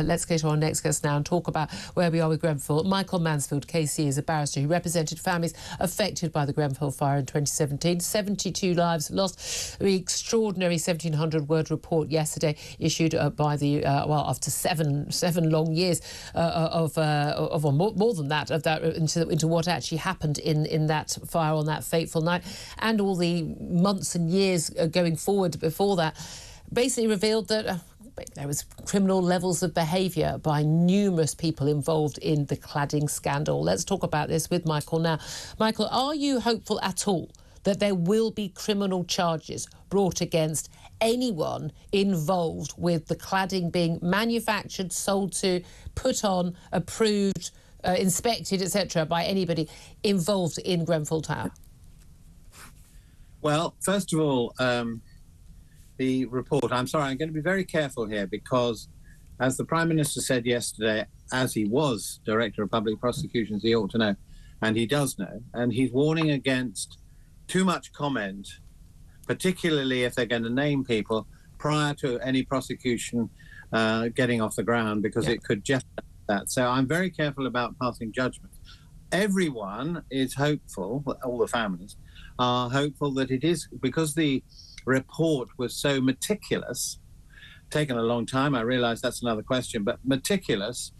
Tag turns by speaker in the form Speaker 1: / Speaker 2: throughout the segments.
Speaker 1: Let's go to our next guest now and talk about where we are with Grenfell. Michael Mansfield KC is a barrister who represented families affected by the Grenfell fire in 2017. 72 lives lost. The extraordinary 1,700-word report yesterday issued by the after seven long years or more than that into what actually happened in that fire on that fateful night, and all the months and years going forward before that, basically revealed that there was criminal levels of behaviour by numerous people involved in the cladding scandal. Let's talk about this with Michael now. Michael, are you hopeful at all that there will be criminal charges brought against anyone involved with the cladding being manufactured, sold to, put on, approved, inspected, etc., by anybody involved in Grenfell Tower?
Speaker 2: Well, first of all, the report, I'm sorry, I'm going to be very careful here because, as the Prime Minister said yesterday, as he was Director of Public Prosecutions, he ought to know, and he does know, and he's warning against too much comment, particularly if they're going to name people, prior to any prosecution getting off the ground, because it could jeopardize that. So I'm very careful about passing judgment. Everyone is hopeful, all the families are hopeful that it is, because the report was so meticulous, taken a long time, I realise that's another question, but meticulous,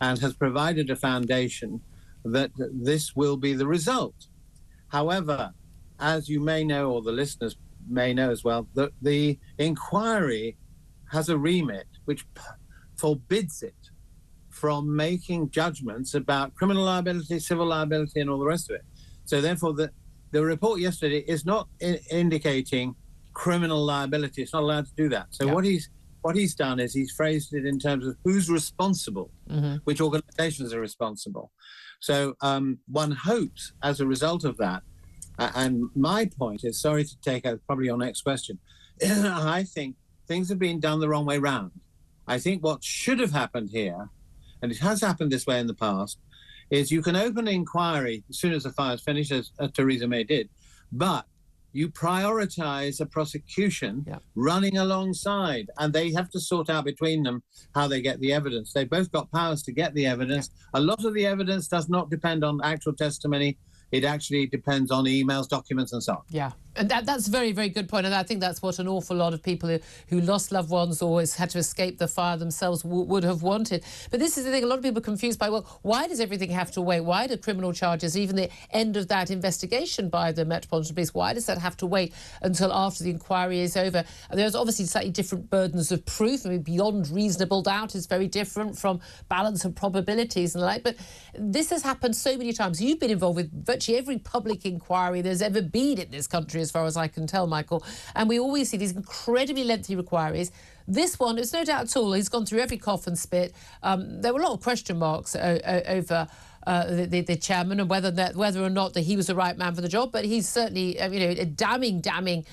Speaker 2: and has provided a foundation that this will be the result. However, as you may know, or the listeners may know as well, that the inquiry has a remit which forbids it from making judgments about criminal liability, civil liability, and all the rest of it. So therefore, the report yesterday is not indicating criminal liability. It's not allowed to do that. So what he's done is he's phrased it in terms of who's responsible, which organizations are responsible. So one hopes as a result of that, and my point is, sorry to take out probably your next question, I think things have been done the wrong way round. I think what should have happened here, and it has happened this way in the past, is you can open an inquiry as soon as the fire's finished, as Theresa May did, but you prioritise a prosecution running alongside, and they have to sort out between them how they get the evidence. They've both got powers to get the evidence. A lot of the evidence does not depend on actual testimony. It actually depends on emails, documents, and so on. Yeah, and that's a very, very good point. And I think that's what an awful lot of people who lost loved ones or had to escape the fire themselves would have wanted. But this is the thing, a lot of people are confused by, well, why does everything have to wait? Why do criminal charges, even the end of that investigation by the Metropolitan Police, why does that have to wait until after the inquiry is over? And there's obviously slightly different burdens of proof. I mean, beyond reasonable doubt is very different from balance of probabilities and the like. But this has happened so many times. You've been involved with virtually every public inquiry there's ever been in this country, as far as I can tell, Michael. And we always see these incredibly lengthy inquiries. This one, there's no doubt at all, he's gone through every cough and spit. There were a lot of question marks over the chairman and whether or not that he was the right man for the job. But he's certainly, a damning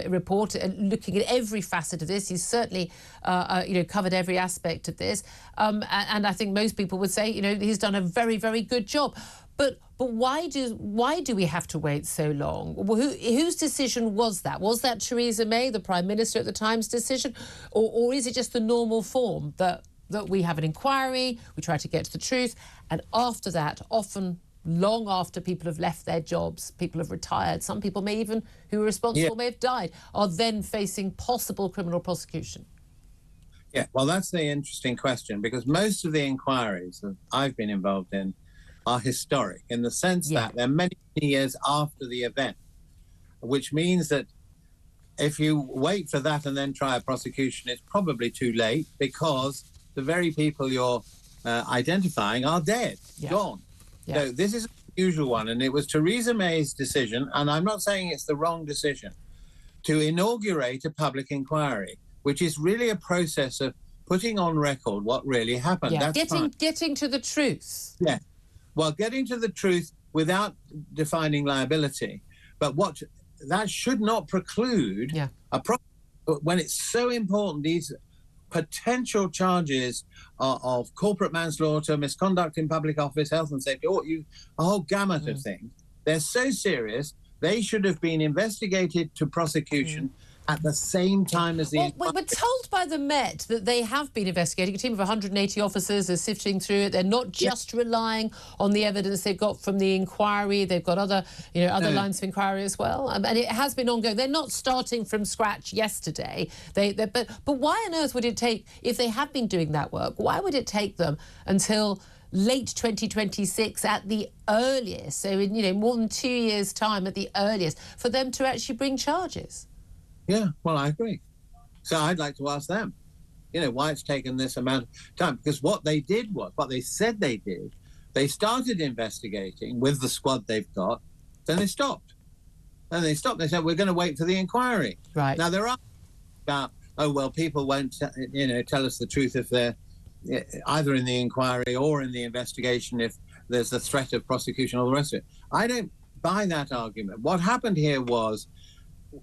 Speaker 2: report, looking at every facet of this. He's certainly, covered every aspect of this. And I think most people would say, he's done a very, very good job. But why do we have to wait so long? Whose decision was that? Was that Theresa May, the Prime Minister at the time's decision? Or is it just the normal form that we have an inquiry, we try to get to the truth, and after that, often long after people have left their jobs, people have retired, some people may even, who were responsible, may have died, are then facing possible criminal prosecution? Yeah, well, that's the interesting question, because most of the inquiries that I've been involved in are historic, in the sense that they're many years after the event, which means that if you wait for that and then try a prosecution, it's probably too late, because the very people you're identifying are dead, gone. So this is an unusual one, and it was Theresa May's decision, and I'm not saying it's the wrong decision, to inaugurate a public inquiry, which is really a process of putting on record what really happened.
Speaker 1: Yeah. Getting to the truth.
Speaker 2: Yeah. Well, getting to the truth without defining liability, but that should not preclude when it's so important, these potential charges of corporate manslaughter, misconduct in public office, health and safety, a whole gamut of things. They're so serious, they should have been investigated to prosecution at the same time as the
Speaker 1: Well, we're told by the Met that they have been investigating. A team of 180 officers are sifting through it. They're not just relying on the evidence they've got from the inquiry. They've got other lines of inquiry as well. And it has been ongoing. They're not starting from scratch yesterday. But why on earth would it take, if they have been doing that work, why would it take them until late 2026 at the earliest, so in more than 2 years' time at the earliest, for them to actually bring charges?
Speaker 2: Yeah, well, I agree. So I'd like to ask them, why it's taken this amount of time. Because what they said they did, they started investigating with the squad they've got, then they stopped. And they stopped. They said, we're going to wait for the inquiry.
Speaker 1: Right.
Speaker 2: Now, there are about, people won't, tell us the truth if they're either in the inquiry or in the investigation, if there's a threat of prosecution, all the rest of it. I don't buy that argument. What happened here was,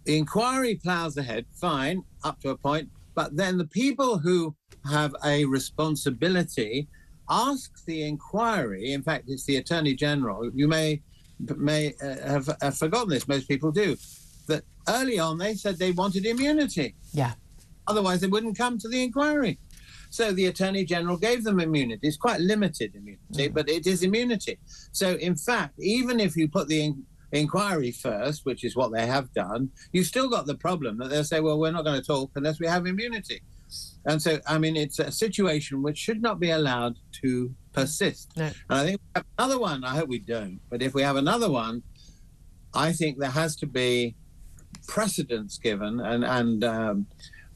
Speaker 2: the inquiry plows ahead, fine, up to a point, but then the people who have a responsibility ask the inquiry, in fact, it's the Attorney General, you may have forgotten this, most people do, that early on they said they wanted immunity.
Speaker 1: Yeah.
Speaker 2: Otherwise they wouldn't come to the inquiry. So the Attorney General gave them immunity. It's quite limited immunity, but it is immunity. So in fact, even if you put the inquiry first, which is what they have done, you've still got the problem that they'll say, well, we're not going to talk unless we have immunity. And so, it's a situation which should not be allowed to persist. No. And I think we have another one, I hope we don't, but if we have another one, I think there has to be precedence given and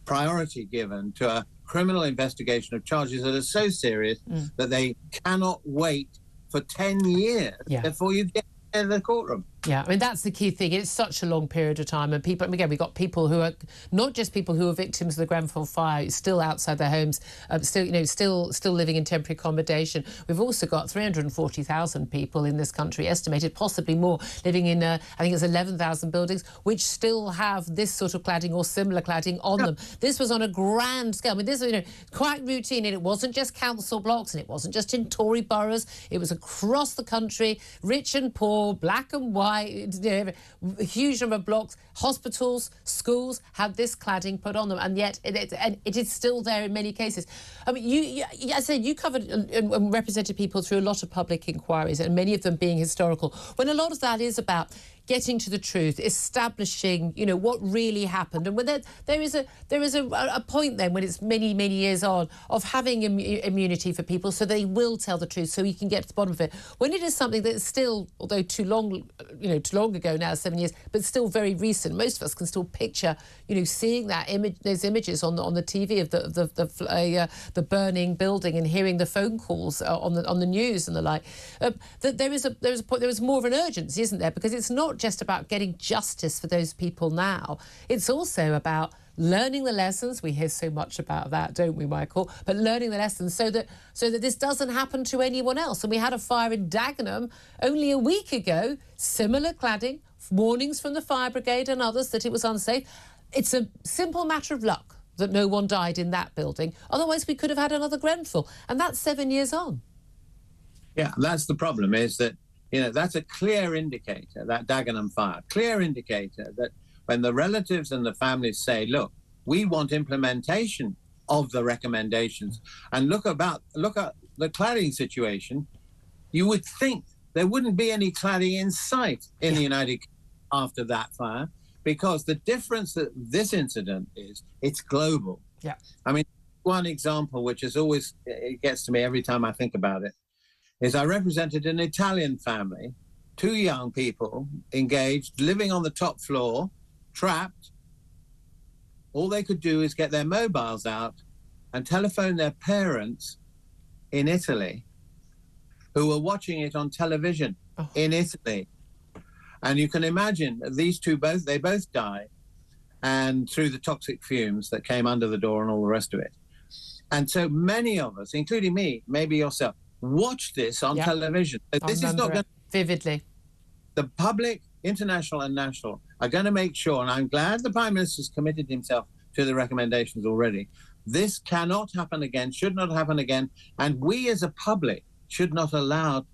Speaker 2: priority given to a criminal investigation of charges that are so serious that they cannot wait for 10 years before you get in the courtroom.
Speaker 1: Yeah, that's the key thing. It's such a long period of time, and people. Again, we've got people who are not just people who are victims of the Grenfell fire, still outside their homes, still living in temporary accommodation. We've also got 340,000 people in this country, estimated, possibly more, living in I think it's 11,000 buildings, which still have this sort of cladding or similar cladding on them. This was on a grand scale. This was quite routine, and it wasn't just council blocks, and it wasn't just in Tory boroughs. It was across the country, rich and poor, black and white. A huge number of blocks, hospitals, schools had this cladding put on them, and yet it is still there in many cases. I said you covered and represented people through a lot of public inquiries, and many of them being historical, when a lot of that is about getting to the truth, establishing, what really happened. And when there is a point then when it's many, many years on of having immunity for people so they will tell the truth, so you can get to the bottom of it. When it is something that's still, although too long ago now, 7 years, but still very recent, most of us can still picture, seeing those images on the TV of the burning building and hearing the phone calls on the news and the like. That there is more of an urgency, isn't there? Because it's not just about getting justice for those people now. It's also about learning the lessons. We hear so much about that, don't we, Michael? But learning the lessons so that this doesn't happen to anyone else. And we had a fire in Dagenham only a week ago, similar cladding, warnings from the fire brigade and others that it was unsafe. It's a simple matter of luck that no one died in that building. Otherwise, we could have had another Grenfell. And that's 7 years on.
Speaker 2: Yeah, that's the problem, is that that's a clear indicator, that Dagenham fire, clear indicator that when the relatives and the families say, look, we want implementation of the recommendations, and look at the cladding situation, you would think there wouldn't be any cladding in sight in the United Kingdom after that fire, because the difference that this incident is, it's global.
Speaker 1: Yeah.
Speaker 2: One example, which is always, it gets to me every time I think about it, is I represented an Italian family, 2 young people engaged, living on the top floor, trapped. All they could do is get their mobiles out and telephone their parents in Italy, who were watching it on television in Italy. And you can imagine these two both died, and through the toxic fumes that came under the door and all the rest of it. And so many of us, including me, maybe yourself, watch this on television. This is not going to...
Speaker 1: Vividly.
Speaker 2: The public, international and national, are going to make sure, and I'm glad the Prime Minister's committed himself to the recommendations already. This cannot happen again, should not happen again, and we as a public should not allow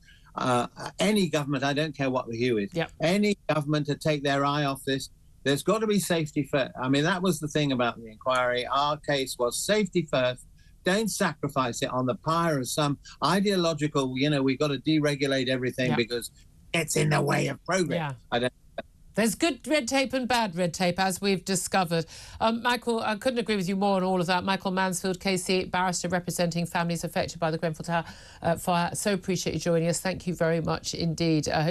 Speaker 2: any government, I don't care what the hue is, any government to take their eye off this. There's got to be safety first. I mean, that was the thing about the inquiry. Our case was safety first. Don't sacrifice it on the pyre of some ideological, we've got to deregulate everything because it's in the way of progress.
Speaker 1: Yeah. There's good red tape and bad red tape, as we've discovered. Michael, I couldn't agree with you more on all of that. Michael Mansfield KC, barrister representing families affected by the Grenfell Tower fire. So appreciate you joining us. Thank you very much indeed. I hope